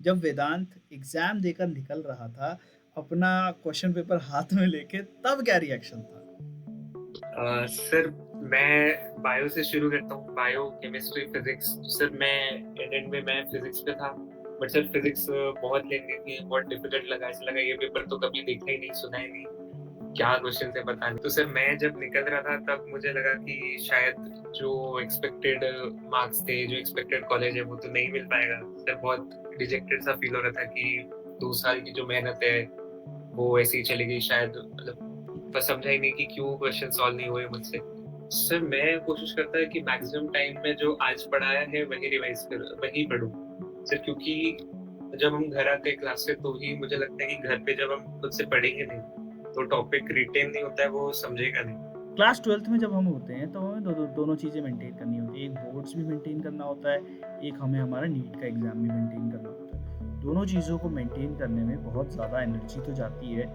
जब वेदांत एग्ज़ाम देकर निकल रहा था, अपना क्वेश्चन पेपर हाथ में लेके, तब क्या रिएक्शन था? सर मैं बायो से शुरू करता हूँ, बायो, केमिस्ट्री, फिज़िक्स। सर मैं एंड में मैं फिज़िक्स पे था, बट सर फिज़िक्स बहुत लेंदी थी, बहुत डिफ़िकल्ट लगा, ऐसा लगा ये पेपर तो कभी देखा ही नहीं, सुना ही नहीं, क्या क्वेश्चन है पता नहीं। तो सर मैं जब निकल रहा था तब मुझे लगा कि शायद जो एक्सपेक्टेड मार्क्स थे, जो एक्सपेक्टेड कॉलेज है वो तो नहीं मिल पाएगा। सर बहुत डिजेक्टेड सा फ़ील हो रहा था कि 2 साल की जो मेहनत है, वो ऐसे ही चली गई शायद, मतलब बस समझा ही नहीं कि क्यों क्वेश्चन सॉल्व नहीं हुए मुझसे। सर मैं कोशिश करता है कि मैक्सिमम टाइम में जो आज पढ़ाया है वही रिवाइज़ वही पढूँ। सर क्योंकि जब हम घर आते हैं क्लास से तो ही मुझे लगता है कि घर पे जब हम खुद से पढ़ेंगे नहीं, तो टॉपिक रिटेन नहीं होता है, वो समझेगा नहीं। क्लास 12th में जब हम होते हैं, तो हमें दोनों चीज़ें मेंटेन करनी होती है। एक बोर्ड्स भी मेंटेन करना होता है, एक हमें हमारा नीट का एग्ज़ाम भी मेंटेन करना होता है। दोनों चीज़ों को मेंटेन करने में बहुत ज़्यादा एनर्जी तो जाती है,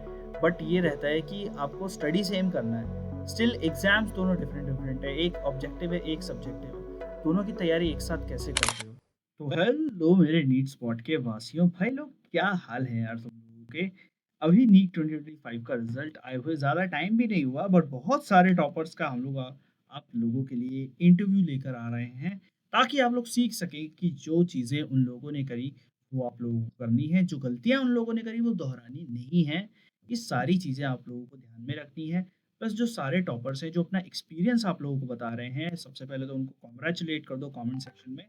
बट ये रहता है कि आपको स्टडी सेम करना है। स्टिल एग्ज़ाम्स दोनों डिफरेंट है, एक ऑब्जेक्टिव है, एक सब्जेक्टिव है। दोनों की तैयारी एक साथ कैसे करते हो? तो हेलो मेरे नीट स्पॉट के वासियों, भाई लोग क्या हाल है यार तुम लोगों के? अभी नीट 2025 का रिजल्ट आए हुए ज़्यादा टाइम भी नहीं हुआ, बट बहुत सारे टॉपर्स का हम लोग आप लोगों के लिए इंटरव्यू लेकर आ रहे हैं, ताकि आप लोग सीख सकें कि जो चीज़ें उन लोगों ने करी वो आप लोगों को करनी है, जो गलतियां उन लोगों ने करी वो दोहरानी नहीं है। ये सारी चीज़ें आप लोगों को ध्यान में रखनी है। प्लस जो सारे टॉपर्स हैं जो अपना एक्सपीरियंस आप लोगों को बता रहे हैं, सबसे पहले तो उनको कॉन्ग्रेचुलेट कर दो कमेंट सेक्शन में।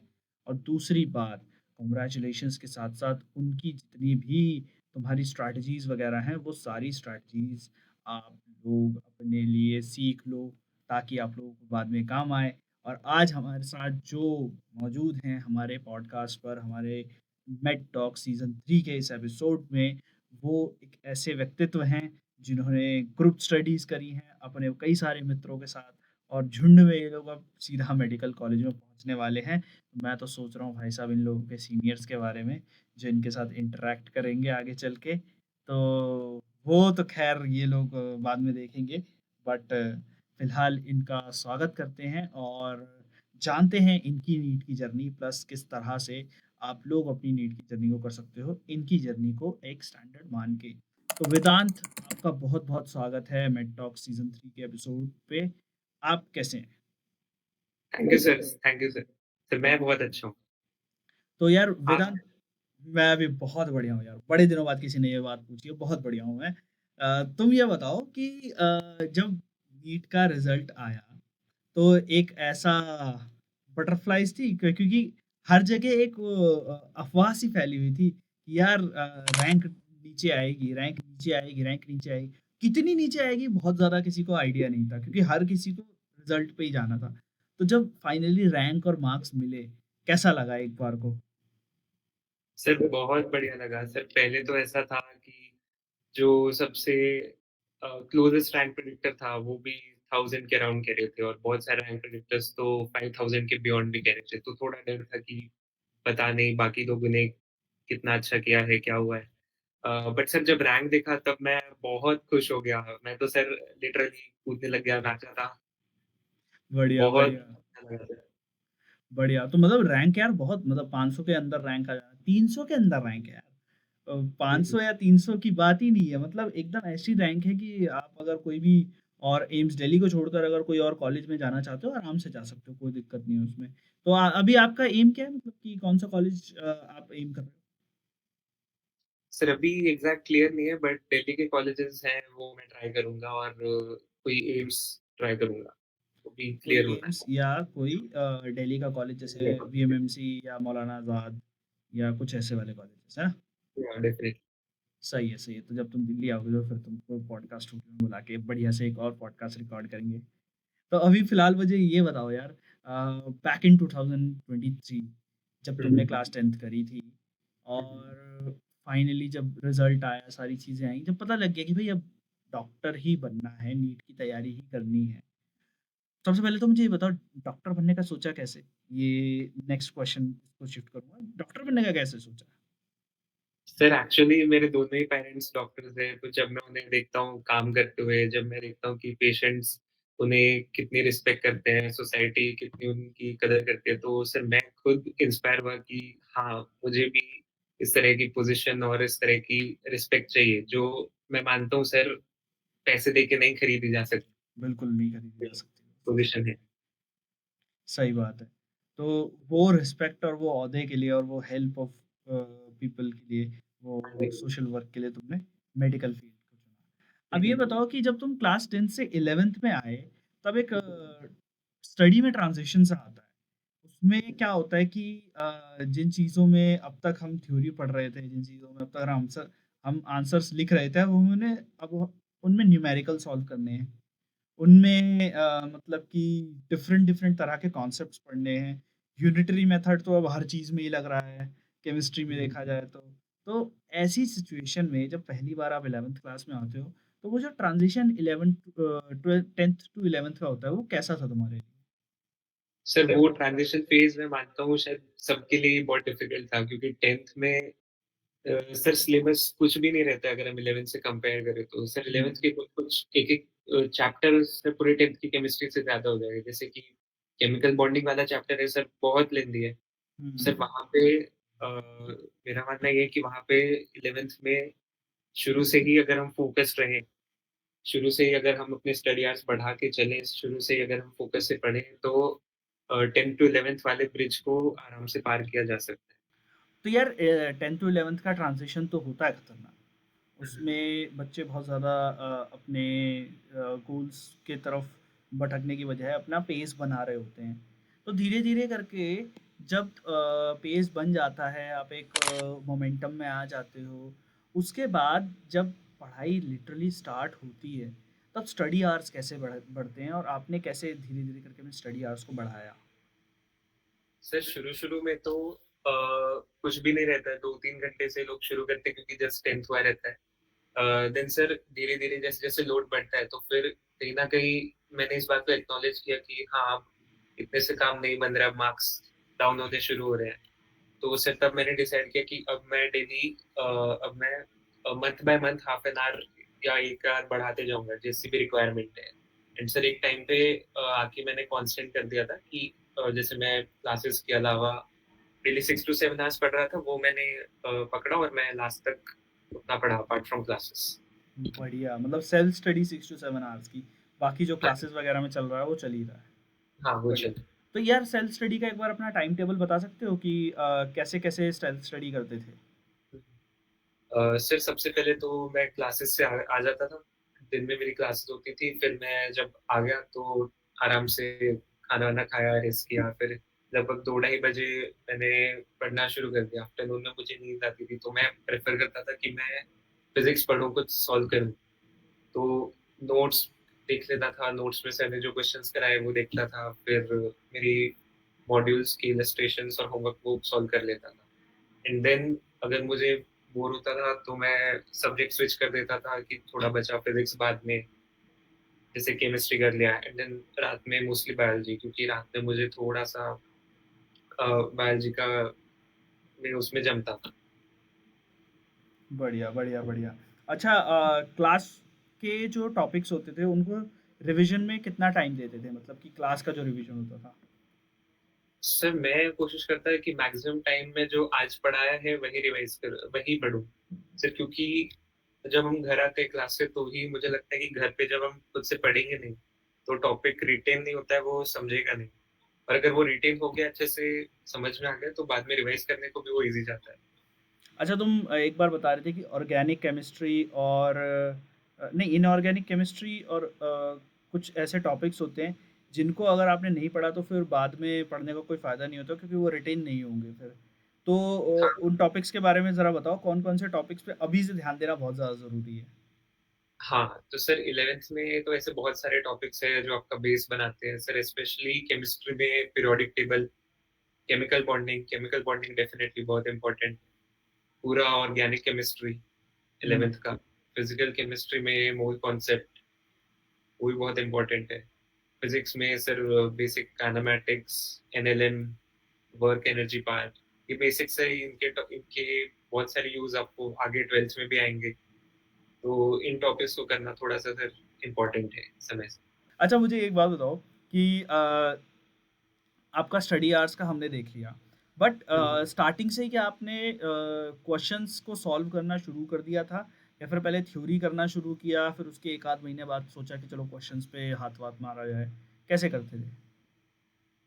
और दूसरी बात, कॉन्ग्रेचुलेशंस के साथ साथ उनकी जितनी भी तुम्हारी स्ट्रैटेजीज़ वगैरह हैं, वो सारी स्ट्रैटेजीज़ आप लोग अपने लिए सीख लो, ताकि आप लोगों को बाद में काम आए। और आज हमारे साथ जो मौजूद हैं हमारे पॉडकास्ट पर, हमारे मेड टॉक सीज़न 3 के इस एपिसोड में, वो एक ऐसे व्यक्तित्व हैं, जिन्होंने ग्रुप स्टडीज़ करी हैं अपने कई सारे मित्रों के साथ, और झुंड में ये लोग अब सीधा मेडिकल कॉलेज में पहुँचने वाले हैं। मैं तो सोच रहा हूँ भाई साहब इन लोगों के सीनियर्स के बारे में, जो इनके साथ इंटरैक्ट करेंगे आगे चल के। तो वो तो ख़ैर ये लोग बाद में देखेंगे, बट फ़िलहाल इनका स्वागत करते हैं और जानते हैं इनकी नीट की जर्नी, प्लस किस तरह से आप लोग अपनी नीट की जर्नी को कर सकते हो, इनकी जर्नी को एक स्टैंडर्ड मान के। तो वेदांत, आपका बहुत-बहुत स्वागत है मेड टॉक सीज़न 3 के एपिसोड पे। आप कैसे हैं? Thank you sir, thank you sir. Sir मैं बहुत अच्छा हूँ। तो यार आप? वेदांत, मैं भी बहुत बढ़िया हूँ यार। बड़े दिनों बाद किसी ने ये बात पूछी है, बहुत बढ़िया हूँ मैं। तुम ये बताओ कि जब नीट का रिज़ल्ट आया, तो एक ऐसा बटरफ्लाइज़ थी क्योंकि हर जगह एक अफ़वाह सी फैली हुई थी कि यार रैंक नीचे आएगी, रैंक नीचे आएगी, रैंक नीचे आएगी। कितनी नीचे आएगी बहुत ज़्यादा किसी को आइडिया नहीं था, क्योंकि हर किसी को रिज़ल्ट पे ही जाना था। तो जब फाइनली रैंक और मार्क्स मिले, कैसा लगा एक बार को? सर बहुत बढ़िया लगा। सर पहले तो ऐसा था कि जो सबसे क्लोज़ेस्ट रैंक प्रेडिक्टर था, वो भी 1000 के अराउंड कह रहे थे और बहुत सारे रैंक प्रेडिक्टर्स तो 5000 के बियॉन्ड भी कह रहे थे। तो थोड़ा डर था कि पता नहीं बाकी लोगों ने कितना अच्छा किया है, क्या हुआ है। बट सर जब रैंक देखा तब मैं बहुत खुश हो गया। मैं तो सर लिटरली कूदने लग गया, नाचा था। बढ़िया, बहुत बढ़िया। अच्छा लगा सर। बढ़िया, तो मतलब रैंक यार बहुत, मतलब 500 के अंदर रैंक आ जाना, 300 के अंदर रैंक है यार। 500 या 300 की बात ही नहीं है, मतलब एकदम ऐसी रैंक है कि आप अगर कोई भी और एम्स दिल्ली को छोड़कर अगर कोई और कॉलेज में जाना चाहते हो, आराम से जा सकते हो, कोई दिक्कत नहीं है उसमें। तो अभी आपका एम क्या है, मतलब कि कौन-सा कॉलेज आप एम कर रहे हो? सर अभी एग्ज़ैक्ट क्लियर नहीं है बट दिल्ली के कॉलेजेस हैं वो मैं ट्राई करूँगा और कोई एम्स ट्राई करूँगा, वो भी कोई क्लियर होना एम्स या कोई दिल्ली का कॉलेज जैसे है। वीएमएमसी या मौलाना आज़ाद या कुछ ऐसे वाले कॉलेजेस, है ना? या डेफिनिटली। सही है, सही है। तो जब तुम दिल्ली आओगे तो फिर तुमको पॉडकास्ट स्टूडियो में बुला के बढ़िया से एक और पॉडकास्ट रिकॉर्ड करेंगे। तो अभी फ़िलहाल मुझे ये बताओ यार, बैक इन 2023 जब हुँ, तुमने हुँ। क्लास 10th करी थी हुँ, हुँ। और फाइनली जब रिज़ल्ट आया, सारी चीज़ें आई, जब पता लग गया कि भई अब डॉक्टर ही बनना है, नीट की तैयारी ही करनी है। सबसे पहले तो मुझे ये बताओ, डॉक्टर बनने का सोचा कैसे? ये नेक्स्ट क्वेश्चन को शिफ्ट करूँगा। डॉक्टर बनने का कैसे सोचा? सर एक्चुअली मेरे दोनों ही पेरेंट्स डॉक्टर्स हैं, तो जब मैं उन्हें देखता हूँ काम करते हुए, जब मैं देखता हूँ कि पेशेंट्स उन्हें कितनी रिस्पेक्ट करते हैं, सोसाइटी कितनी उनकी कदर करती है, तो सर मैं खुद इंस्पायर हुआ कि हाँ, मुझे भी इस तरह की पोज़ीशन और इस तरह की रिस्पेक्ट चाहिए, जो मैं मानता हूँ सर पैसे दे के नहीं खरीदी जा सकती बिल्कुल नहीं खरीदी जा सकती। पोज़ीशन है। सही बात है। तो वो रिस्पेक्ट और वो ओहदे के लिए और वो हेल्प ऑफ पीपल के लिए, हाँ वो जी। सोशल वर्क के लिए तुमने मेडिकल फील्ड को चुना। हुँ, अब ये हुँ। बताओ कि जब तुम क्लास 10 से 11th में आए, तब एक स्टडी में ट्रांज़िशन सा आता है। उसमें क्या होता है कि जिन चीज़ों में अब तक हम थ्योरी पढ़ रहे थे, जिन चीज़ों में अब तक हम आंसर्स लिख रहे थे, अब उन्हें अब उनमें न्यूमेरिकल सॉल्व करने हैं। उनमें मतलब कि डिफरेंट-डिफरेंट तरह के कॉन्सेप्ट्स पढ़ने हैं। यूनिटरी मेथड तो अब हर चीज़ में ही लग रहा है, केमिस्ट्री में हुँ, हुँ। देखा जाए तो। तो ऐसी सिचुएशन में जब पहली बार आप 11th क्लास में आते हो, तो वो जो ट्रांज़िशन 10th टू 11th का होता है, वो कैसा था तुम्हारे लिए? सर वो ट्रांज़िशन फ़ेज़ मैं मानता हूँ शायद सबके लिए बहुत डिफ़िकल्ट था क्योंकि 10th में सर सिलेबस कुछ भी नहीं रहता है अगर हम 11th से कंपेयर करें तो। सर हुँ, 11th के कुछ एक-एक चैप्टर सर पूरे 10th की केमिस्ट्री से ज़्यादा हो जाएगा। जैसे कि केमिकल बॉन्डिंग वाला चैप्टर है सर बहुत लेंथी है। हुँ, सर वहाँ पे मेरा मानना ये है कि वहाँ पे 11th में शुरू से ही अगर हम फ़ोकस्ड रहें, शुरू से ही अगर हम अपने स्टडी आवर्स बढ़ा के चलें, शुरू से ही अगर हम फ़ोकस से पढ़ें तो 10th टू 11th वाले ब्रिज को आराम से पार किया जा सकता है। तो यार 10th टू 11th का ट्रांज़िशन तो होता है खतरनाक। हुँ, हुँ। उसमें बच्चे बहुत ज़्यादा अपने गोल्स के तरफ भटकने की बजाय अपना पेस बना रहे होते हैं। तो धीरे-धीरे करके जब पेस बन जाता है, आप एक मोमेंटम में आ जाते हो, उसके बाद जब पढ़ाई लिटरली स्टार्ट होती है, तब स्टडी आवर्स कैसे बढ़ते हैं और आपने कैसे धीरे-धीरे करके अपने स्टडी आवर्स को बढ़ाया? सर शुरू-शुरू में तो कुछ भी नहीं रहता है, 2-3 घंटे से लोग शुरू करते हैं क्योंकि जस्ट 10th हुआ रहता है। देन सर धीरे-धीरे जैसे-जैसे लोड बढ़ता है तो फिर कहीं न कहीं मैंने इस बात को एक्नॉलेज किया कि हाँ, अब इतने से काम नहीं बन रहा, अब मार्क्स डाउन होने शुरू हो रहे हैं। तो सर तब मैंने डिसाइड किया कि अब मैं डेली अब मैं month by month half an hour या 1 आवर बढ़ाते जाऊँगा जैसी भी रिक्वायरमेंट है। एंड सर एक टाइम पे आके मैंने कांस्टेंट कर दिया था कि जैसे मैं क्लासेस के अलावा डेली 6 टू 7 आवर्स पढ़ रहा था, वो मैंने पकड़ा और मैं लास्ट तक उतना पढ़ा अपार्ट फ्रॉम क्लासेस। बढ़िया, मतलब सेल्फ स्टडी 6 टू 7 आवर्स की, बाकी जो हाँ जी, क्लासेस वगैरह में चल रहा है, वो चल ही रहा है। हाँ, वो बढ़िया। चल तो यार सेल्फ स्टडी का एक बार अपना टाइम टेबल बता सकते हो कि कैसे-कैसे सेल्फ स्टडी करते थे? सर सबसे पहले तो मैं क्लासेस से आ जाता था। दिन में मेरी क्लासेस होती थी, फिर मैं जब आ गया तो आराम से खाना-वाना खाया, रेस्ट किया, फिर लगभग 2 ढाई बजे मैंने पढ़ना शुरू कर दिया। आफ्टरनून में मुझे नींद आती थी, तो मैं प्रेफ़र करता था कि मैं फिज़िक्स पढूँ, कुछ सॉल्व करूँ। तो नोट्स देख लेता था, नोट्स में सर ने जो क्वेश्चन्स कराए वो देखता था, फिर मेरी मॉड्यूल्स की इलस्ट्रेशंस और होमवर्क वो सॉल्व कर लेता था। एंड देन अगर मुझे बोर होता था तो मैं सब्जेक्ट स्विच कर देता था कि थोड़ा बचा फिज़िक्स बाद में, जैसे केमिस्ट्री कर लिया एंड देन रात में मोस्टली बायोलॉजी क्योंकि रात में मुझे थोड़ा-सा बायोलॉजी का मैं उसमें जमता था। बढ़िया, बढ़िया, बढ़िया। अच्छा क्लास के जो टॉपिक्स होते थे, उनको रिविज़न में कितना टाइम देते थे? मतलब कि क्लास का जो रिविज़न होता था? सर मैं कोशिश करता है कि मैक्सिमम टाइम में जो आज पढ़ाया है वही पढूँ। सर क्योंकि जब हम घर आते हैं क्लास से तो ही मुझे लगता है कि घर पे जब हम खुद से पढ़ेंगे नहीं, तो टॉपिक रिटेन नहीं होता है, वो समझेगा नहीं। और अगर वो रिटेन हो गया अच्छे से समझ में आ गया तो बाद में रिवाइज़ करने को भी वो ईज़ी जाता है। अच्छा तुम एक बार बता रहे थे कि ऑर्गेनिक केमिस्ट्री और नहीं इनऑर्गेनिक केमिस्ट्री और कुछ ऐसे टॉपिक्स होते हैं जिनको अगर आपने नहीं पढ़ा तो फिर बाद में पढ़ने का कोई फ़ायदा नहीं होता क्योंकि वो रिटेन नहीं होंगे फिर। तो हाँ, उन टॉपिक्स के बारे में ज़रा बताओ कौन-कौन से टॉपिक्स पे अभी से ध्यान देना बहुत ज़्यादा ज़रूरी है? हाँ, तो सर 11th में तो ऐसे बहुत सारे टॉपिक्स हैं जो आपका बेस बनाते हैं। सर स्पेशली केमिस्ट्री में periodic table, chemical bonding definitely बहुत इम्पोर्टेंट, पूरा ऑर्गेनिक केमिस्ट्री हुँ। 11th का, फिज़िकल केमिस्ट्री में मोल कॉन्सेप्ट वो भी बहुत इम्पोर्टेंट है। फिज़िक्स में sir basic kinematics, NLM, work energy part, ये बेसिक्स है इनके बहुत सारे यूज़ आपको आगे 12th में भी आएँगे। तो इन टॉपिक्स को करना थोड़ा-सा सर इम्पोर्टेंट है समय से। अच्छा मुझे एक बात बताओ कि आपका स्टडी आवर्स का हमने देख लिया। But hmm. स्टार्टिंग से ही क्या आपने क्वेश्चंस को सॉल्व करना शुरू कर दिया था या फिर पहले थ्योरी करना शुरू किया फिर उसके 1 आध महीने बाद सोचा कि चलो क्वेश्चंस पे हाथ-वाथ मारा जाए? कैसे करते थे?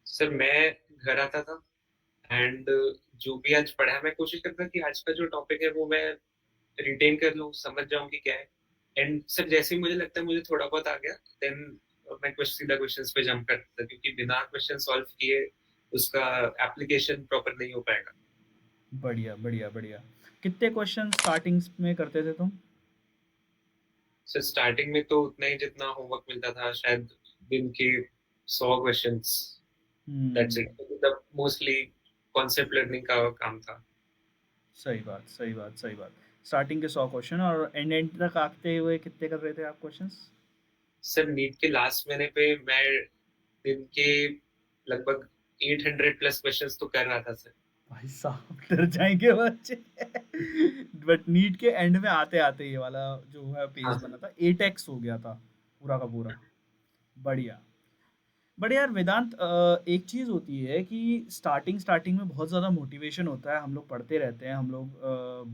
सर मैं घर आता था एंड जो भी आज पढ़ा है मैं कोशिश करता कि आज का जो टॉपिक है वो मैं रिटेन कर लूँ, समझ जाऊँ कि क्या है। एंड सर जैसे ही मुझे लगता है मुझे थोड़ा बहुत आ गया देन मैं कुछ सीधा क्वेश्चंस पे जंप करता था क्योंकि बिना क्वेश्चन सॉल्व किए उसका एप्लीकेशन प्रॉपर नहीं हो पाएगा। बढ़िया, बढ़िया, बढ़िया। कितने क्वेश्चन स्टार्टिंग्स में करते थे तुम? सर स्टार्टिंग में तो उतना ही जितना होमवर्क मिलता था शायद दिन के 100 क्वेश्चंस दैट्स हुँ, इट। मतलब मोस्टली कॉन्सेप्ट लर्निंग का काम था। सही बात, सही बात, सही बात। स्टार्टिंग के 100 क्वेश्चन और एंड एंड तक आते हुए कितने कर रहे थे आप क्वेश्चंस? सर नीट के लास्ट महीने पे मैं दिन के लगभग 800 प्लस क्वेश्चंस तो कर रहा था सर। भाई साहब डर जाएँगे बच्चे। बट नीट के एंड में आते-आते ये वाला जो है पेज हाँ। बना था 8x हो गया था, पूरा का पूरा। बढ़िया। बट यार वेदांत एक चीज़ होती है कि स्टार्टिंग में बहुत ज़्यादा मोटिवेशन होता है, हम लोग पढ़ते रहते हैं, हम लोग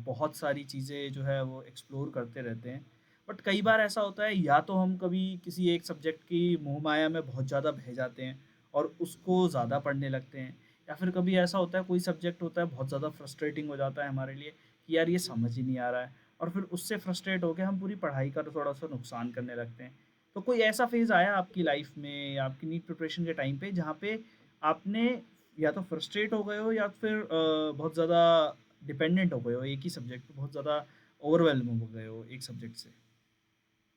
बहुत सारी चीज़ें जो है वो एक्सप्लोर करते रहते हैं। बट कई बार ऐसा होता है या तो हम कभी किसी एक सब्जेक्ट की मोहमाया में बहुत ज़्यादा बह जाते हैं और उसको ज़्यादा पढ़ने लगते हैं या फिर कभी ऐसा होता है कोई सब्जेक्ट होता है बहुत ज़्यादा फ्रस्ट्रेटिंग हो जाता है हमारे लिए कि यार ये समझ ही नहीं आ रहा है और फिर उससे फ्रस्ट्रेट होकर हम पूरी पढ़ाई का थोड़ा सा नुकसान करने लगते हैं। तो कोई ऐसा फ़ेज़ आया आपकी लाइफ़ में या आपकी नीट प्रिपरेशन के टाइम पे जहाँ पे आपने या तो फ्रस्ट्रेट हो गए हो या फिर बहुत ज़्यादा डिपेंडेंट हो गए हो एक ही सब्जेक्ट पे बहुत ज़्यादा ओवरवेल्म हो गए हो एक सब्जेक्ट से?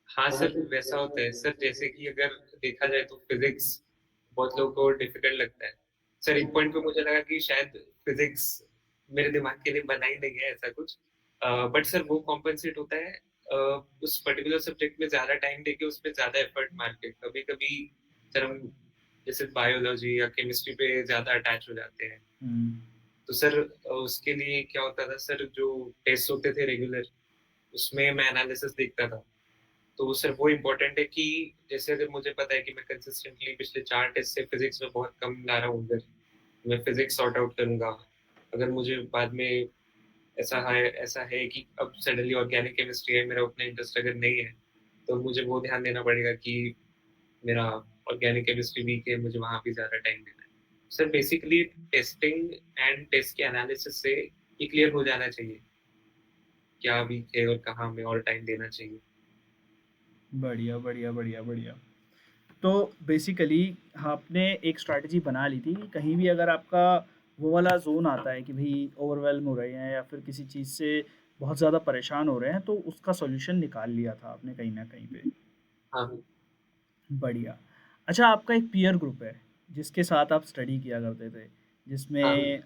हाँ सर, वैसा होता है। सर जैसे कि अगर देखा जाए तो फिज़िक्स बहुत लोगों को डिफ़िकल्ट लगता है। सर एक पॉइंट पे मुझे लगा कि शायद फिज़िक्स मेरे दिमाग के लिए बना ही नहीं है ऐसा कुछ। बट सर वो कॉम्पेंसेट होता है उस पर्टिकुलर सब्जेक्ट में ज़्यादा टाइम देके उसपे ज़्यादा एफर्ट मार के। कभी-कभी सर हम जैसे बायोलॉजी या केमिस्ट्री पे ज़्यादा अटैच हो जाते हैं। हुँ, तो सर उसके लिए क्या होता था सर जो टेस्ट होते थे रेगुलर, उसमें मैं एनालिसिस देखता था। तो सर वो इम्पोर्टेंट है कि जैसे अगर मुझे पता है कि मैं कंसिस्टेंटली पिछले 4 टेस्ट से फिज़िक्स में बहुत कम ला रहा हूँ उधर, मैं फिज़िक्स सॉर्ट आउट करूँगा। अगर मुझे बाद में ऐसा है कि अब सडनली ऑर्गेनिक केमिस्ट्री है, मेरा उतना इंटरेस्ट अगर नहीं है, तो मुझे वो ध्यान देना पड़ेगा कि मेरा ऑर्गेनिक केमिस्ट्री वीक है, मुझे वहाँ पे ज़्यादा टाइम देना है। Sir basically testing and test के एनालिसिस से ये क्लियर हो जाना चाहिए, क्या वीक है और कहाँ हमें और टाइम देना चाहिए। बढ़िया, बढ़िया, बढ़िया, बढ़िया। तो बेसिकली आपने एक स्ट्रैटेजी बना ली थी कि कहीं भी अगर आपका वो वाला ज़ोन आता है कि भई ओवरवेल्म हो रहे हैं या फिर किसी चीज़ से बहुत ज़्यादा परेशान हो रहे हैं, तो उसका सॉल्यूशन निकाल लिया था आपने कहीं न कहीं पे। हाँ, बढ़िया। अच्छा आपका एक पीयर ग्रुप है, जिसके साथ आप स्टडी किया करते थे, हाँ। जिसमें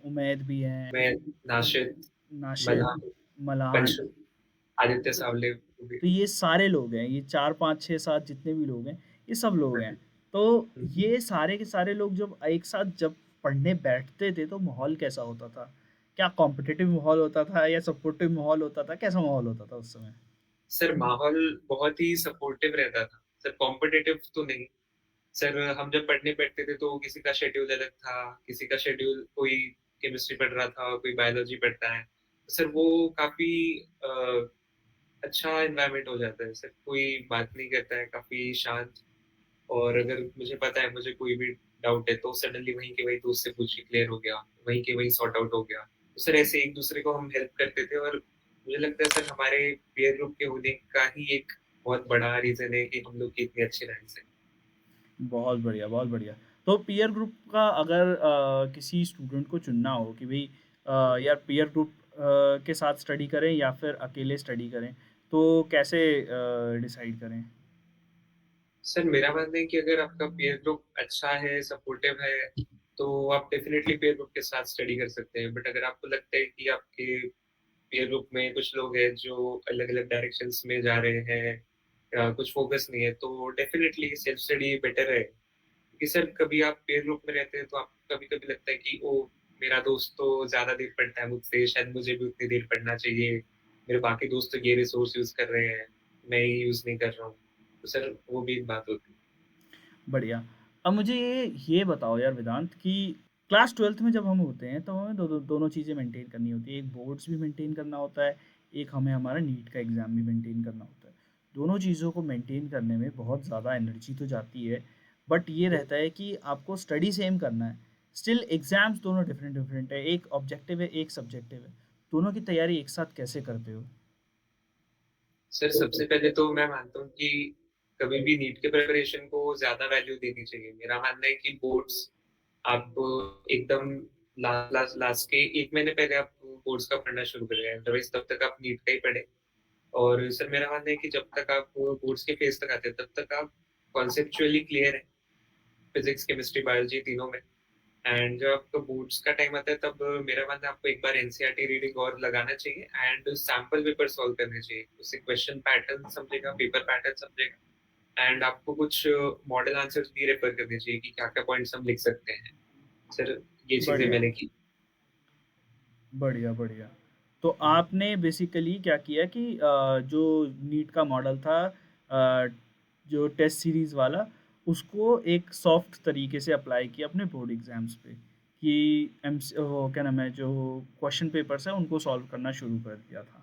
उमैद भी हैं, मैं नाशिद, नाशिद, मल्हार, मल्हान, पंचम, आदित्य सावले वो भी। तो ये सारे लोग हैं, ये 4, 5, 6, 7 जितने भी लोग हैं, ये सब लोग हैं। तो हुँ, ये सारे के सारे लोग जब एक साथ जब पढ़ने बैठते थे, तो माहौल कैसा होता था? क्या कॉम्पिटिटिव माहौल होता था या सपोर्टिव माहौल होता था? कैसा माहौल होता था उस समय? सर माहौल बहुत ही सपोर्टिव रहता था। सर कॉम्पिटिटिव तो नहीं, सर हम जब पढ़ने बैठते थे तो किसी का शेड्यूल अलग था, किसी का शेड्यूल कोई केमिस्ट्री पढ़ रहा था, कोई बायोलॉजी पढ़ता है। सर वो काफ़ी अ, अच्छा एनवायरनमेंट हो जाता है। सर कोई बात नहीं करता है, काफ़ी शांत और अगर मुझे पता है मुझे कोई भी डाउट है तो सडनली वहीं के वहीं दोस्त से पूछ के क्लियर हो गया, वहीं के वहीं सॉर्ट आउट हो गया। तो सर ऐसे एक दूसरे को हम हेल्प करते थे और मुझे लगता है सर हमारे पीयर ग्रुप के होने का ही एक बहुत बड़ा रीज़न है कि हम लोग की इतनी अच्छी रैंक्स है। बहुत बढ़िया, बहुत बढ़िया। तो पीयर ग्रुप का अगर किसी स्टूडेंट को चुनना हो कि भई यार पीयर ग्रुप के साथ स्टडी करें या फिर अकेले स्टडी करें, तो कैसे डिसाइड करें? सर मेरा मानना है कि अगर आपका पीयर ग्रुप अच्छा है, सपोर्टिव है, तो आप डेफिनिटली पीयर ग्रुप के साथ स्टडी कर सकते हैं। बट अगर आपको लगता है कि आपके पीयर ग्रुप में कुछ लोग हैं जो अलग-अलग डायरेक्शंस में जा रहे हैं या कुछ फोकस नहीं है, तो डेफिनिटली सेल्फ स्टडी बेटर है। क्योंकि सर कभी आप पीयर ग्रुप में रहते हैं तो आपको कभी-कभी लगता है कि ओह! मेरा दोस्त तो ज़्यादा देर पढ़ता है मुझसे, शायद मुझे भी उतनी देर पढ़ना चाहिए। मेरे बाकी दोस्त तो ये रिसोर्स यूज़ कर रहे हैं, मैं ही यूज़ नहीं कर रहा हूँ। तो सर वो भी एक बात होती है। बढ़िया। अब मुझे ये बताओ यार वेदांत कि क्लास 12th में जब हम होते हैं, तो हमें दोनों चीज़ें मेंटेन करनी होती है। एक बोर्ड्स भी मेंटेन करना होता है, एक हमें हमारा नीट का एग्ज़ाम भी मेंटेन करना होता है। दोनों चीज़ों को मेंटेन करने में बहुत ज़्यादा एनर्जी तो जाती है, बट ये रहता है कि आपको स्टडी सेम करना है। स्टिल एग्ज़ाम्स दोनों डिफरेंट-डिफरेंट है, एक ऑब्जेक्टिव है, एक सब्जेक्टिव है। दोनों की तैयारी एक साथ कैसे करते हो? सर सबसे पहले तो मैं मानता हूँ कि कभी भी नीट के प्रिपरेशन को ज़्यादा वैल्यू देनी चाहिए। मेरा मानना है कि बोर्ड्स आप एकदम लास्ट के 1 महीने पहले आप बोर्ड्स का पढ़ना शुरू करें, अदरवाइज़ तब तक आप नीट का ही पढ़ें। और सर मेरा मानना है कि जब तक आप बोर्ड्स के फेज़ तक आते हैं, तब तक आप कॉन्सेप्चुअली क्लियर हैं, फिज़िक्स, केमिस्ट्री, बायोलॉजी तीनों में। एंड जब आपका बोर्ड्स का टाइम आता है, तब मेरा मानना है आपको एक बार एनसीईआरटी रीडिंग और लगाना चाहिए एंड सैंपल पेपर सॉल्व करने चाहिए। उससे क्वेश्चन पैटर्न समझेगा, पेपर पैटर्न समझेगा एंड आपको कुछ मॉडल आंसर्स भी रेफर करने चाहिए कि क्या-क्या पॉइंट्स हम लिख सकते हैं। सर ये चीज़ें बढ़िया। मैंने की। बढ़िया, बढ़िया। तो आपने बेसिकली क्या किया कि जो नीट का मॉडल था, जो टेस्ट सीरीज़ वाला, उसको एक सॉफ्ट तरीके से अप्लाई किया अपने बोर्ड एग्ज़ाम्स पे कि वो क्या नाम है, जो क्वेश्चन पेपर्स हैं, उनको सॉल्व करना शुरू कर दिया था।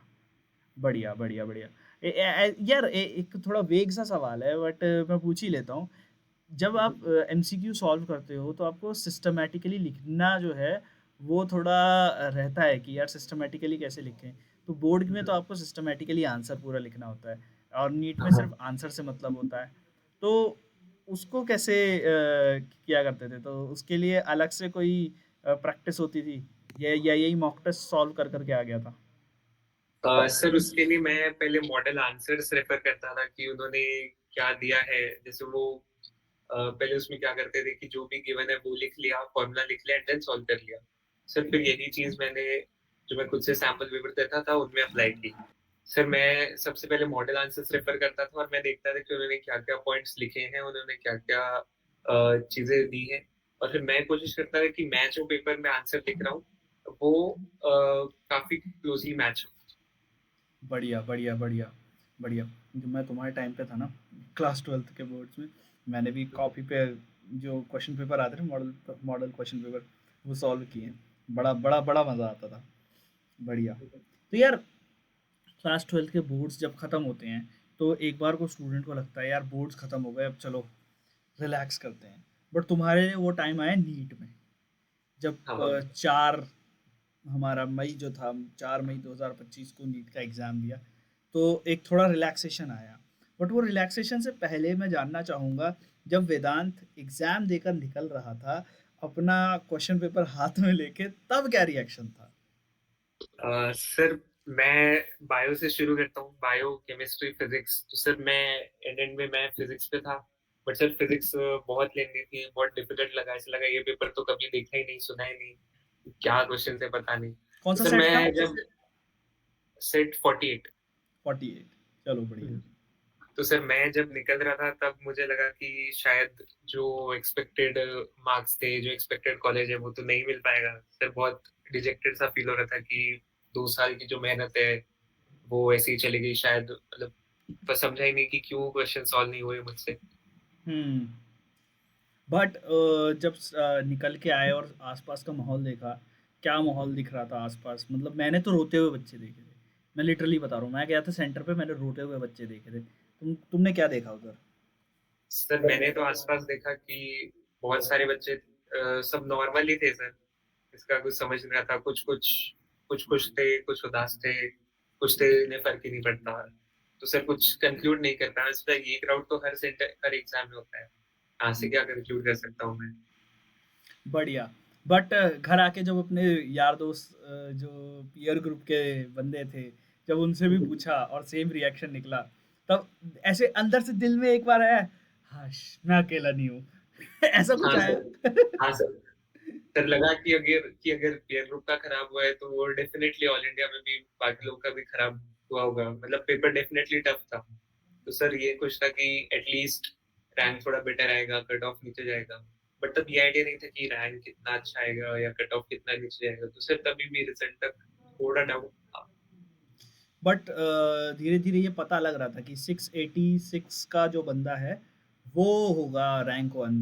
बढ़िया, बढ़िया, बढ़िया। यार, एक थोड़ा वेग सा सवाल है, बट मैं पूछ ही लेता हूँ। जब आप एमसीक्यू सॉल्व करते हो, तो आपको सिस्टमैटिकली लिखना जो है, वो थोड़ा रहता है कि यार सिस्टमैटिकली कैसे लिखें। तो बोर्ड में तो आपको सिस्टमैटिकली आंसर पूरा लिखना होता है, और नीट में सिर्फ आंसर से मतलब होता है। तो उसको कैसे किया करते थे? तो उसके लिए अलग से कोई प्रैक्टिस होती थी, या यही मॉक टेस्ट सॉल्व कर करके आ गया था? सर उसके लिए मैं पहले मॉडल आंसर्स रेफर करता था कि उन्होंने क्या दिया है। जैसे वो पहले उसमें क्या करते थे कि जो भी गिवन है वो लिख लिया, फॉर्मूला लिख लिया एंड देन सॉल्व कर लिया। सर फिर यही चीज़ मैंने जो मैं खुद से सैंपल पेपर देता था उनमें अप्लाई की। सर मैं सबसे पहले मॉडल आंसर्स रेफर करता था और मैं देखता था कि उन्होंने क्या-क्या पॉइंट्स लिखे हैं, उन्होंने क्या-क्या चीज़ें दी हैं और फिर मैं कोशिश करता था कि मैं जो पेपर में आंसर लिख रहा हूँ, वो काफ़ी क्लोज़ली मैच हो। बढ़िया, बढ़िया, बढ़िया, बढ़िया। जब मैं तुम्हारे टाइम पे था ना, क्लास 12th के बोर्ड्स में, मैंने भी कॉपी पे जो क्वेश्चन पेपर आते थे, मॉडल मॉडल क्वेश्चन पेपर, वो सॉल्व किए हैं। बड़ा बड़ा बड़ा मज़ा आता था। बढ़िया। तो यार, क्लास 12th के बोर्ड्स जब ख़त्म होते हैं, तो एक बार को स्टूडेंट को लगता है यार बोर्ड्स ख़त्म हो गए, अब चलो रिलैक्स करते हैं। बट तुम्हारे लिए वो टाइम आया नीट में, जब हाँ। 4 हमारा मई जो था, 4 मई 2025 को नीट का एग्ज़ाम दिया, तो एक थोड़ा रिलैक्सेशन आया। बट वो रिलैक्सेशन से पहले मैं जानना चाहूँगा, जब वेदांत एग्ज़ाम देकर निकल रहा था, अपना क्वेश्चन पेपर हाथ में लेके, तब क्या रिएक्शन था? सर मैं बायो से शुरू करता हूँ, बायो, केमिस्ट्री, फिज़िक्स। तो सर मैं एंड में मैं फिज़िक्स पे था, बट सर फिज़िक्स बहुत लेंदी थी, बहुत डिफ़िकल्ट लगा, ऐसा लगा ये पेपर तो कभी देखा ही नहीं, सुना ही नहीं, क्या क्वेश्चन है पता नहीं। कौन तो सा सर सेट था? मैं जब सेट 48। 48। चलो बढ़िया। तो सर मैं जब निकल रहा था तब मुझे लगा कि शायद जो एक्सपेक्टेड मार्क्स थे, जो एक्सपेक्टेड कॉलेज है वो तो नहीं मिल पाएगा। सर बहुत डिजेक्टेड सा फील हो रहा था कि 2 साल की जो मेहनत है वो ऐसे ही चली गई शायद, मतलब बस समझा ही नहीं कि क्यों क्वेश्चन सॉल्व नहीं हुए मुझसे। हम्म। बट जब निकल के आए और आसपास का माहौल देखा, क्या माहौल दिख रहा था आसपास? मतलब मैंने तो रोते हुए बच्चे देखे थे। मैं लिटरली बता रहा हूँ, मैं गया था सेंटर पे, मैंने रोते हुए बच्चे देखे थे। तुमने क्या देखा उधर? सर मैंने तो आसपास देखा कि बहुत सारे बच्चे सब नॉर्मल ही थे सर। इसका कुछ समझ नहीं आता, कुछ थे, कुछ उदास थे, कुछ थे इन्हें फ़र्क ही नहीं पड़ता। तो सर कुछ कंक्लूड नहीं कर पाया। सोचा ये क्राउड तो हर एग्ज़ाम में होता है। यहाँ से क्या कंक्लूड कर सकता हूँ मैं? बढ़िया। बट घर आके जब अपने यार दोस्त, जो पीयर ग्रुप के बंदे थे, जब उनसे भी पूछा और सेम रिएक्शन निकला, तब ऐसे अंदर से दिल में एक बार आया, हाश मैं अकेला नहीं हूँ। ऐसा कुछ हाँ आया? सर। हाँ सर। सर लगा कि अगर पीयर ग्रुप का खराब हुआ है तो वो डेफिनेटली ऑल इंडिया में भी बाकी लोगों का भी खराब हुआ होगा। मतलब पेपर डेफिनेटली टफ था। तो सर ये कुछ था कि एटलीस्ट रैंक थोड़ा बेटर आएगा, कट ऑफ नीचे जाएगा। बट तब ये आइडिया नहीं था कि रैंक कितना अच्छा आएगा या कट ऑफ कितना नीचे जाएगा। तो सर तभी भी रिजल्ट तक थोड़ा डाउट था। बट धीरे धीरे ये पता लग रहा था कि 686 का जो बंदा है, वो होगा रैंक वन।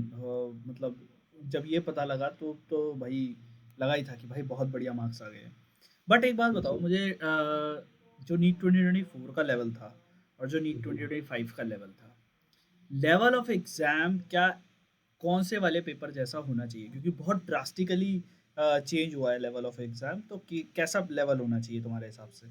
मतलब जब ये पता लगा तो भाई लगा ही था कि भाई बहुत बढ़िया मार्क्स आ गए हैं। बट एक बात बताओ जी। मुझे, जो नीट 2024 का लेवल था और जो नीट 2025 का लेवल था, लेवल ऑफ एग्जाम क्या कौन से वाले पेपर जैसा होना चाहिए, क्योंकि बहुत ड्रास्टिकली चेंज हुआ है लेवल ऑफ एग्जाम, तो कैसा लेवल होना चाहिए तुम्हारे हिसाब से?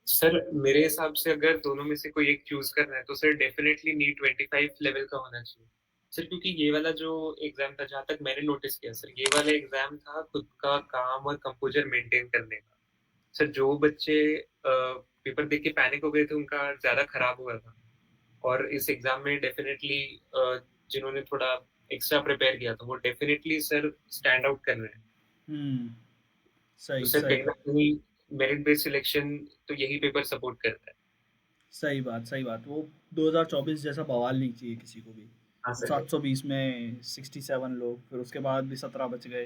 सर मेरे हिसाब से अगर दोनों में से कोई एक चूज करना है तो सर डेफिनेटली नीट 25 लेवल का होना चाहिए सर, क्योंकि ये वाला जो एग्जाम था, जहाँ तक मैंने नोटिस किया सर, ये वाला एग्जाम था खुद का काम और कंपोजर मेंटेन करने का। सर जो बच्चे पेपर देख के पैनिक हो गए थे उनका ज्यादा खराब हुआ था। और इस एग्जाम में डेफिनेटली जिन्होंने थोड़ा एक्स्ट्रा प्रिपेयर किया था वो डेफिनेटली सर स्टैंड आउट कर रहे हैं। हम्म। तो सही सर सही कहीं ना बात। कहीं मेरिट बेस्ड सिलेक्शन तो यही पेपर सपोर्ट करता है। सही बात, सही बात। वो 2024 जैसा बवाल नहीं चाहिए किसी को भी। हाँ वो सर। 720 में 67 लोग, फिर उसके बाद भी 17 बच गए।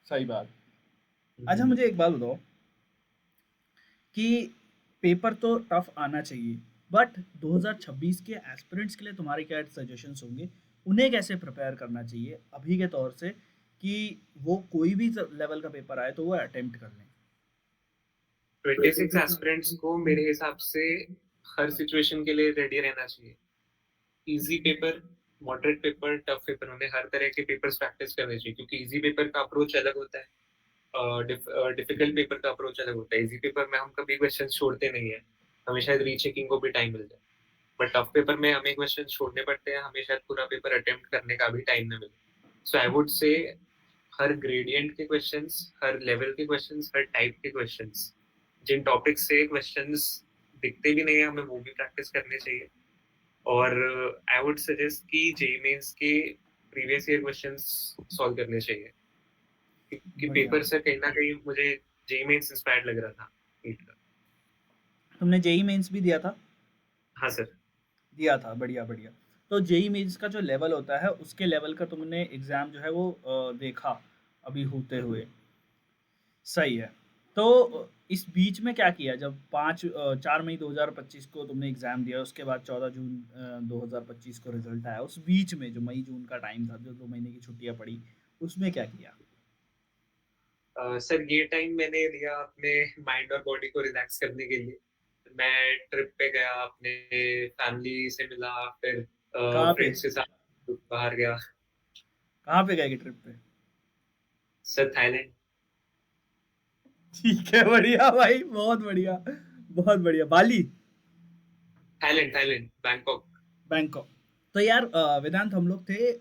सही बात। अच्छा हम्म। मुझे एक बात बताओ कि पेपर तो टफ आना चाहिए, बट 2026 के एस्पिरेंट्स के लिए तुम्हारे क्या सजेशंस होंगे? उन्हें कैसे प्रिपेयर करना चाहिए अभी के तौर से कि वो कोई भी लेवल का पेपर आए तो वो अटेम्प्ट कर लें? 26 एस्पिरेंट्स को मेरे हिसाब से हर सिचुएशन के लिए रेडी रहना चाहिए। Easy paper, moderate paper, tough paper, उन्हें हर तरह के पेपर्स प्रैक्टिस करने चाहिए, क्योंकि इजी पेपर का अप्रोच अलग होता है, डिफिकल्ट पेपर का अप्रोच अलग होता है। इजी पेपर में हम कभी क्वेश्चन छोड़ते नहीं है, हमें शायद रीचेकिंग को भी टाइम मिल जाए। बट टफ पेपर में हमें क्वेश्चन छोड़ने पड़ते हैं, हमें शायद पूरा पेपर अटेम्प्ट करने का भी टाइम न मिले। सो I would say her gradient के क्वेश्चंस, हर लेवल के क्वेश्चंस, हर टाइप के क्वेश्चंस, जिन टॉपिक से क्वेश्चंस दिखते भी नहीं है, हमें वो भी प्रैक्टिस करने चाहिए। और आई वुड सजेस्ट कि जेई मेंस के प्रीवियस ईयर क्वेश्चंस सॉल्व करने चाहिए, कि बढ़िया। पेपर से कहीं ना कहीं मुझे जेई मेंस इंस्पायर्ड लग रहा था नीट का। तुमने जेई मेंस भी दिया था? हाँ सर। दिया था, बढ़िया बढ़िया। तो जेई मेंस का जो लेवल होता है उसके लेवल का तुमने एग्ज़ाम जो है वो देखा अभी होते हुए? सही है। तो इस बीच में क्या किया जब 4 मई 2025 को तुमने एग्ज़ाम दिया, उसके बाद 14 जून 2025 को रिजल्ट आया, उस बीच में जो मई जून का टाइम था, जो 2 महीने की छुट्टियां पड़ी, उसमें क्या किया? सर ये टाइम मैंने लिया अपने माइंड और बॉडी को रिलैक्स करने के लिए। मैं ट्रिप पे गया, अपने फैमिली से मिला, फिर कहाँ पे? फ्रेंड्स के साथ बाहर गया। कहाँ पे गए ट्रिप पे? Sir Thailand. ठीक है, बढ़िया भाई, बहुत बढ़िया। बहुत बढ़िया। Bali? Thailand, Thailand, Bangkok. Bangkok. तो यार वेदांत, हम लोग थे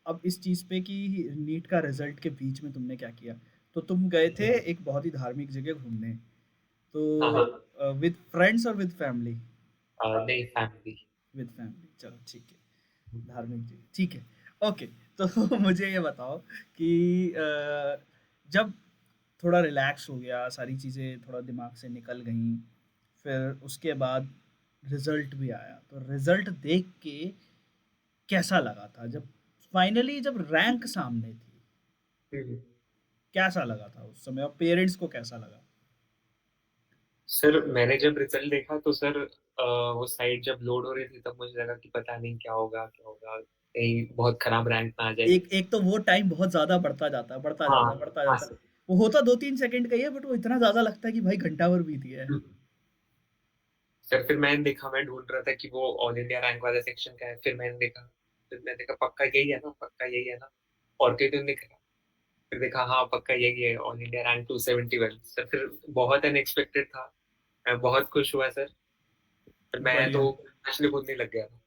अब इस चीज़ पे कि नीट का रिजल्ट के बीच में तुमने क्या किया। तो तुम गए थे एक बहुत ही धार्मिक जगह घूमने, हाँ हाँ। तो विद फ्रेंड्स और विद फैमिली? नहीं, फैमिली। विद फैमिली, चलो ठीक है। धार्मिक जगह, ठीक है। ओके। तो मुझे ये बताओ कि जब थोड़ा रिलैक्स हो गया, सारी चीज़ें थोड़ा दिमाग से निकल गईं, फिर उसके बाद रिजल्ट भी आया, तो रिजल्ट देख के कैसा लगा था जब फाइनली जब रैंक सामने थी? कैसा लगा था उस समय, और पेरेंट्स को कैसा लगा? सर मैंने जब रिजल्ट देखा तो सर वो साइट जब लोड हो रही थी तब मुझे लगा कि पता नहीं क्या होगा, क्या होगा, कहीं बहुत खराब रैंक ना आ जाए। एक एक तो वो टाइम बहुत ज़्यादा बढ़ता जाता है, बढ़ता हाँ जाता है, बढ़ता हाँ जाता है। सर। वो होता 2-3 सेकंड का ही है, बट वो इतना ज़्यादा लगता है कि भाई घंटा भर बीत गया है। सर फिर मैंने देखा, मैं ढूंढ रहा था कि वो ऑल इंडिया रैंक वाला सेक्शन का है, फिर मैंने देखा पक्का यही है ना, पक्का यही है ना। और कहीं तो नहीं दिखा। फिर देखा हाँ पक्का यही है, ऑल इंडिया रैंक 271 सर। फिर बहुत अनएक्सपेक्टेड था, मैं बहुत खुश हुआ सर। फिर मैं बढ़िया तो नाचने कूदने लग गया था।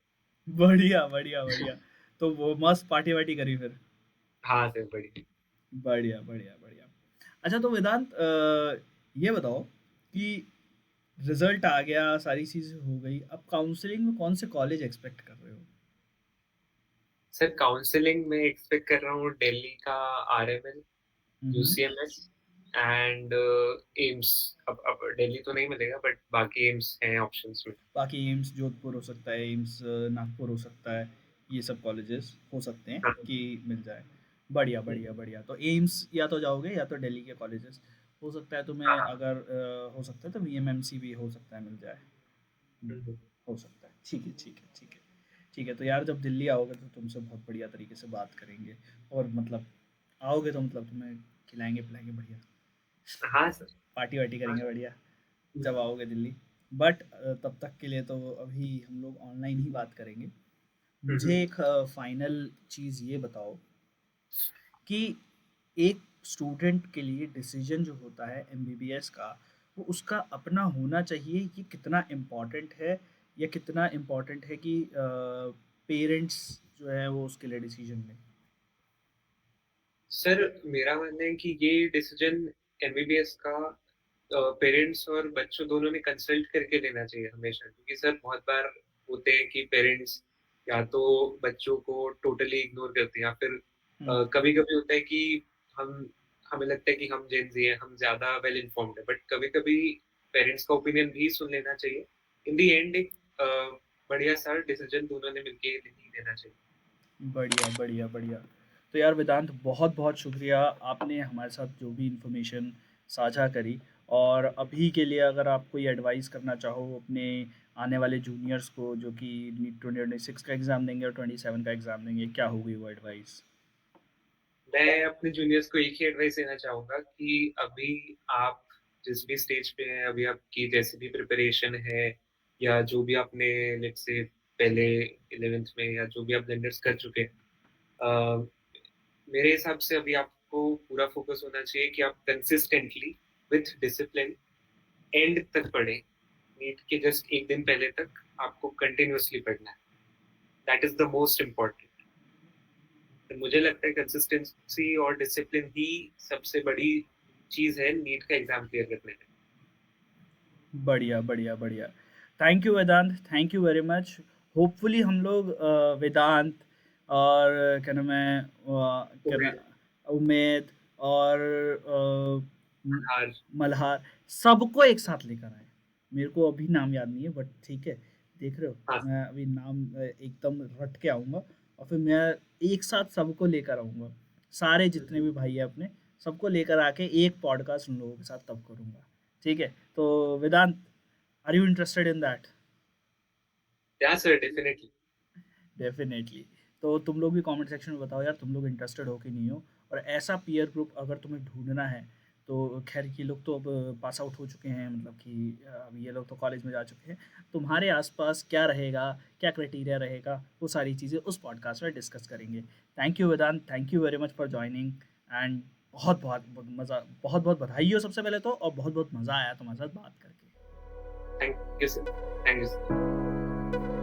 बढ़िया बढ़िया बढ़िया। तो वो मस्त पार्टी वार्टी करी फिर? हाँ सर, बड़ी। बढ़िया बढ़िया बढ़िया। अच्छा तो वेदांत, ये बताओ कि रिजल्ट आ गया, सारी चीज़ें हो गई, अब काउंसलिंग में कौन से कॉलेज एक्सपेक्ट कर रहे हो? सर काउंसलिंग में एक्सपेक्ट कर रहा हूँ दिल्ली का RML, hmm. UCMS and AIIMS. अब दिल्ली तो नहीं मिलेगा बट बाकी एम्स हैं ऑप्शंस में। बाकी एम्स जोधपुर हो सकता है, एम्स नागपुर हो सकता है, ये सब कॉलेजेस हो सकते हैं हाँ। कि मिल जाए। बढ़िया बढ़िया बढ़िया। तो एम्स या तो जाओगे या तो दिल्ली के कॉलेजेस। हो सकता है तुम्हें, हाँ। अगर हो सकता है तो वीएमएमसी भी हो सकता है मिल जाए। हम्म, हम्म। हो सकता है। ठीक है ठीक है ठीक है। ठीक है, तो यार जब दिल्ली आओगे तो तुमसे बहुत बढ़िया तरीके से बात करेंगे और मतलब आओगे तो मतलब तुम्हें खिलाएँगे-पिलाएँगे बढ़िया, हाँ सर। पार्टी वार्टी हाँ। करेंगे बढ़िया, हुँ, जब आओगे दिल्ली। बट तब तक के लिए तो अभी हम लोग ऑनलाइन ही बात करेंगे। हुँ, मुझे हुँ। एक फाइनल चीज़ ये बताओ कि एक स्टूडेंट के लिए डिसीजन जो होता है एमबीबीएस का, वो उसका अपना होना चाहिए, ये कितना इम्पोर्टेंट है या कितना इम्पोर्टेंट है कि पेरेंट्स जो है वो उसके लिए डिसीजन लें? सर मेरा मानना है कि ये डिसीज़न एमबीबीएस का पेरेंट्स और बच्चों दोनों ने कंसल्ट करके लेना चाहिए हमेशा, क्योंकि सर बहुत बार होते हैं कि पेरेंट्स या तो बच्चों को टोटली इग्नोर करते हैं, या फिर हुँ, कभी-कभी होता है कि हम हमें लगता है कि हम जेन ज़ी हैं, हम ज़्यादा वेल इन्फॉर्म्ड हैं, बट कभी-कभी पेरेंट्स का ओपिनियन भी सुन लेना चाहिए। इन द एंड एक बढ़िया-सा डिसीज़न दोनों ने मिलके ही लेना चाहिए। बढ़िया, बढ़िया, बढ़िया। तो यार वेदांत बहुत-बहुत शुक्रिया आपने हमारे साथ जो भी इन्फॉर्मेशन साझा करी और अभी के लिए अगर आप कोई एडवाइस करना चाहो अपने आने वाले जूनियर्स को जो कि नीट 2026 का एग्ज़ाम देंगे और 27 का एग्ज़ाम देंगे, क्या होगी वो एडवाइस? मैं अपने जूनियर्स को एक ही एडवाइस देना चाहूँगा कि अभी आप जिस भी स्टेज पे हैं, अभी आपकी जैसी भी प्रिपरेशन है या जो भी आपने लेट्स से पहले 11th में या जो भी आप जेंडर्स कर चुके हैं, अ, मेरे हिसाब से अभी आपको पूरा फोकस होना चाहिए कि आप कंसिस्टेंटली विथ डिसिप्लिन एंड तक पढ़ें। नीट के जस्ट 1 दिन पहले तक आपको कंटिन्यूअसली पढ़ना है। That is the most important. तो मुझे लगता है कंसिस्टेंसी और डिसिप्लिन ही सबसे बड़ी चीज़ है नीट का एग्ज़ाम क्लियर करने में। बढ़िया, बढ़िया, बढ़िया। Thank you Vedant, thank you very much. Hopefully हम लोग वेदांत और क्या नाम है क्या ना उम्मीद उम्मेद और म हार। मल्हार सबको एक साथ लेकर आएँ। मेरे को अभी नाम याद नहीं है बट ठीक है, देख रहे हो? हाँ, मैं अभी नाम एकदम रट के आऊँगा और फिर मैं एक साथ सबको लेकर आऊँगा। सारे जितने भी भाई हैं अपने, सबको लेकर आके एक पॉडकास्ट उन लोगों के साथ तब करूँगा। ठीक है? तो Vedant, are you interested in that? या सर डेफिनिटली। डेफिनेटली। तो तुम लोग भी कमेंट सेक्शन में बताओ यार तुम लोग इंटरेस्टेड हो कि नहीं हो और ऐसा पीयर ग्रुप अगर तुम्हें ढूंढना है तो खैर ये लोग तो अब पास आउट हो चुके हैं मतलब कि अब ये लोग तो कॉलेज में जा चुके हैं। तुम्हारे आसपास क्या रहेगा, क्या क्राइटेरिया रहेगा, वो सारी चीज़ें उस पॉडकास्ट में डिस्कस करेंगे। Thank you Vedant, thank you very much for joining and बहुत मज़ा, बहुत बहुत बधाई हो सबसे पहले तो और बहुत बहुत मज़ा आया तुम्हारे साथ बात करके। Thank you sir. Thank you sir.